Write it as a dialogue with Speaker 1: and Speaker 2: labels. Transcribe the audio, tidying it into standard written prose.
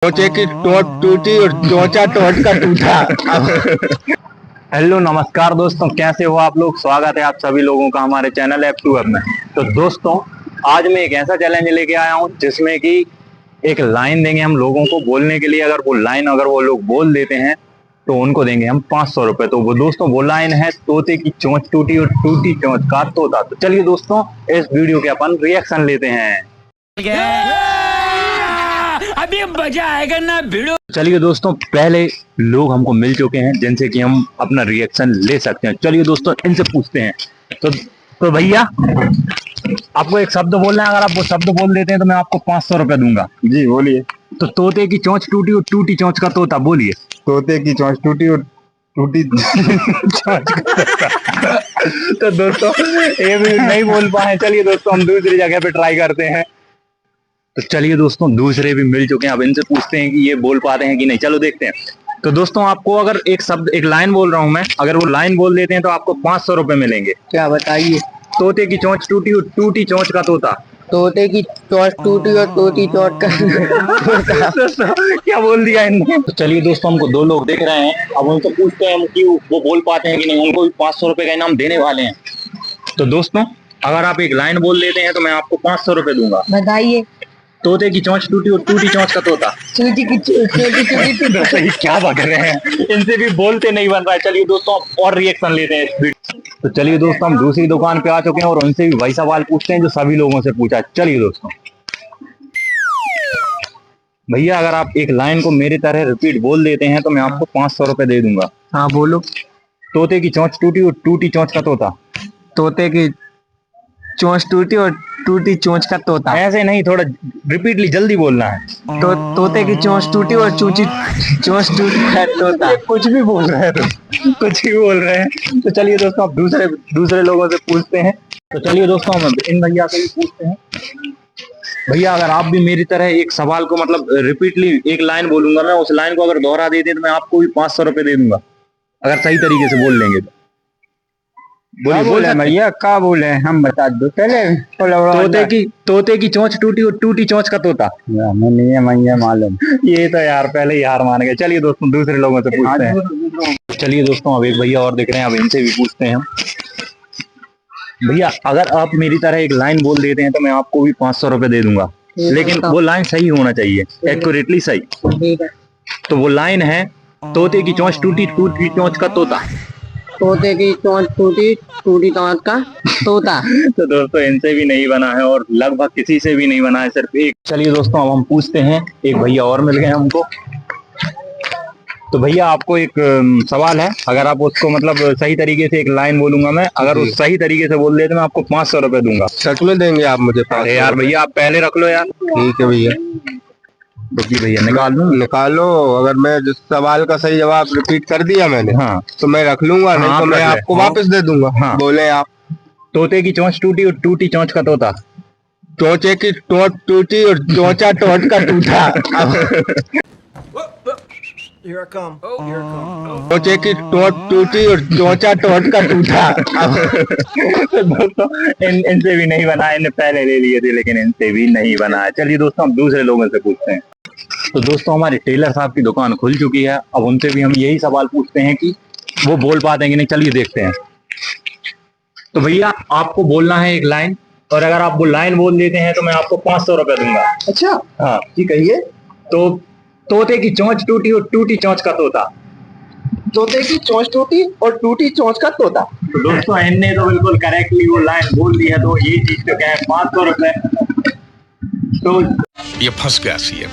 Speaker 1: चोचे की टोट टूटी और चोचा टोट का टूटा।
Speaker 2: हेलो नमस्कार दोस्तों, कैसे हो आप लोग। स्वागत है आप सभी लोगों का हमारे चैनल F2F में। तो दोस्तों आज मैं एक ऐसा चैलेंज लेके आया हूं जिसमें कि एक लाइन देंगे हम लोगों को बोलने के लिए। अगर वो लोग बोल देते हैं तो उनको देंगे हम 500 रुपए। तो वो दोस्तों वो लाइन है, तोते की चोंच टूटी और टूटी चोंच का तोता। तो चलिए दोस्तों इस वीडियो के अपन रिएक्शन लेते हैं। अभी मजा आएगा ना वीडियो। चलिए दोस्तों पहले लोग हमको मिल चुके हैं जिनसे कि हम अपना रिएक्शन ले सकते हैं। चलिए दोस्तों इनसे पूछते हैं। तो भैया आपको एक शब्द बोलना है, अगर आप वो शब्द बोल देते हैं तो मैं आपको 500 रुपए दूंगा।
Speaker 1: जी बोलिए।
Speaker 2: तो तोते की चोंच टूटी और टूटी चोंच का तोता, बोलिए।
Speaker 1: तोते की चोंच टूटी और टूटी चोंच का तोता।
Speaker 2: तो दोस्तों ये भी नहीं बोल पाए। चलिए दोस्तों हम दूसरी जगह पे ट्राई करते हैं। तो चलिए दोस्तों दूसरे भी मिल चुके हैं, अब इनसे पूछते हैं कि ये बोल पाते हैं कि नहीं। चलो देखते हैं। तो दोस्तों आपको अगर एक लाइन बोल रहा हूं मैं, अगर वो लाइन बोल देते हैं तो आपको 500 रुपए मिलेंगे।
Speaker 1: क्या बताइए।
Speaker 2: तोते की चोंच टूटी और टूटी चोंच का तोता।
Speaker 1: तोते की चोंच टूटी और टूटी चोंच का
Speaker 2: दोस्तों क्या बोल दिया इनने। तो चलिए दोस्तों हमको दो लोग देख रहे हैं, अब उनसे पूछते हैं हम कि वो बोल पाते हैं कि नहीं। उनको भी 500 रुपए का इनाम देने वाले हैं। तो दोस्तों अगर आप एक लाइन बोल देते हैं तो मैं आपको 500 रुपए दूंगा।
Speaker 1: बताइए।
Speaker 2: तोते की चोंच टूटी और टूटी चोंच का तोता।
Speaker 1: टूटी की
Speaker 2: सही क्या बक रहे हैं, इनसे भी बोलते नहीं बन रहा है। चलिए दोस्तों और रिएक्शन लेते हैं इस वीडियो। तो चलिए दोस्तों हम दूसरी दुकान पे आ चुके हैं और उनसे भी वही सवाल पूछते हैं जो सभी लोगों से पूछा। चलिए दोस्तों भैया अगर आप एक लाइन को मेरी तरह रिपीट बोल देते हैं तो मैं आपको 500 रुपए दे दूंगा।
Speaker 1: हाँ बोलो।
Speaker 2: तोते की चोंच टूटी और टूटी चोंच का तोता।
Speaker 1: तोते की चोंच टूटी और टूटी चोंच का तोता।
Speaker 2: ऐसे नहीं, थोड़ा रिपीटली जल्दी बोलना है।
Speaker 1: तो तोते की चोंच टूटी और चोंच टूटी का तोता।
Speaker 2: कुछ भी बोल रहे हैं तो कुछ भी बोल रहे हैं। तो चलिए दोस्तों आप दूसरे लोगों से पूछते हैं। तो चलिए दोस्तों हम इन भैया से भी पूछते हैं। भैया अगर आप भी मेरी तरह एक सवाल को मतलब रिपीटली एक लाइन बोलूंगा मैं, उस लाइन को अगर दोहरा देते तो मैं आपको भी 500 रुपए दे दूंगा, अगर सही तरीके से बोल लेंगे तो। बोले
Speaker 1: भैया क्या बोले हम बता दो पहले।
Speaker 2: तोते की चोंच टूटी और टूटी चोंच का तोता।
Speaker 1: हमें नहीं है भैया मालूम।
Speaker 2: ये तो यार पहले ही हार मान गए। चलिए दोस्तों दूसरे लोगों से पूछते हैं। चलिए दोस्तों अब एक भैया और दिख रहे हैं, अब इनसे भी पूछते हैं हम। भैया अगर आप मेरी तरह एक लाइन बोल देते हैं तो मैं आपको भी 500 रुपए दे दूंगा, लेकिन वो लाइन सही होना चाहिए, एक्यूरेटली सही। तो वो लाइन है, तोते की चोंच टूटी टूटी चोंच का तोता।
Speaker 1: तोते की चोंच टूटी टूटी चोंच का तोता।
Speaker 2: तो दोस्तों इनसे भी नहीं बना है और लगभग किसी से भी नहीं बना है, सिर्फ एक। चलिए दोस्तों अब हम पूछते हैं, एक भैया और मिल गए हमको। तो भैया आपको एक सवाल है, अगर आप उसको मतलब सही तरीके से एक लाइन बोलूंगा मैं, अगर उस सही तरीके से बोल देते मैं आपको 500 रुपए दूंगा।
Speaker 1: सच में देंगे आप मुझे 500?
Speaker 2: यार भैया आप पहले रख लो यार।
Speaker 1: ठीक है भैया।
Speaker 2: तो भैया
Speaker 1: निकालो। अगर मैं जिस सवाल का सही जवाब रिपीट कर दिया मैंने,
Speaker 2: हाँ
Speaker 1: तो मैं रख लूंगा। नहीं तो मैं आपको वापस दे दूंगा।
Speaker 2: हाँ
Speaker 1: बोले आप।
Speaker 2: तोते की चोंच टूटी और टूटी चोंच का तोता।
Speaker 1: चोचे की टोट टूटी और चोचा टोट का टूटा।
Speaker 3: Here I come. Oh, here I come.
Speaker 1: चोचे की टोट टूटी और चोचा टोट का टूटा।
Speaker 2: तो दोस्तों इनसे भी नहीं बना, इन्हें पहले ले लिए थे लेकिन इनसे भी नहीं बना है। चलिए दोस्तों हम दूसरे लोगों से पूछते हैं। तो दोस्तों हमारे टेलर साहब की दुकान खुल चुकी है, अब उनसे भी हम यही सवाल पूछते हैं कि वो बोल पाते हैं कि नहीं। चलिए देखते हैं। तो भैया आपको बोलना है एक लाइन, और अगर आप वो लाइन बोल देते हैं तो मैं आपको 500 रुपए दूंगा।
Speaker 1: अच्छा
Speaker 2: हाँ
Speaker 1: जी कहिए।
Speaker 2: तो तोते की चोंच टूटी और टूटी चोंच का तोता।
Speaker 1: तोते की चोंच टूटी और टूटी चोंच का तोता।
Speaker 2: तो दोस्तों इनने तो बिल्कुल करेक्टली वो लाइन बोल दी है, तो ये चीज तो क्या है 500 रुपए। तो
Speaker 4: ये फंस गया सीएम।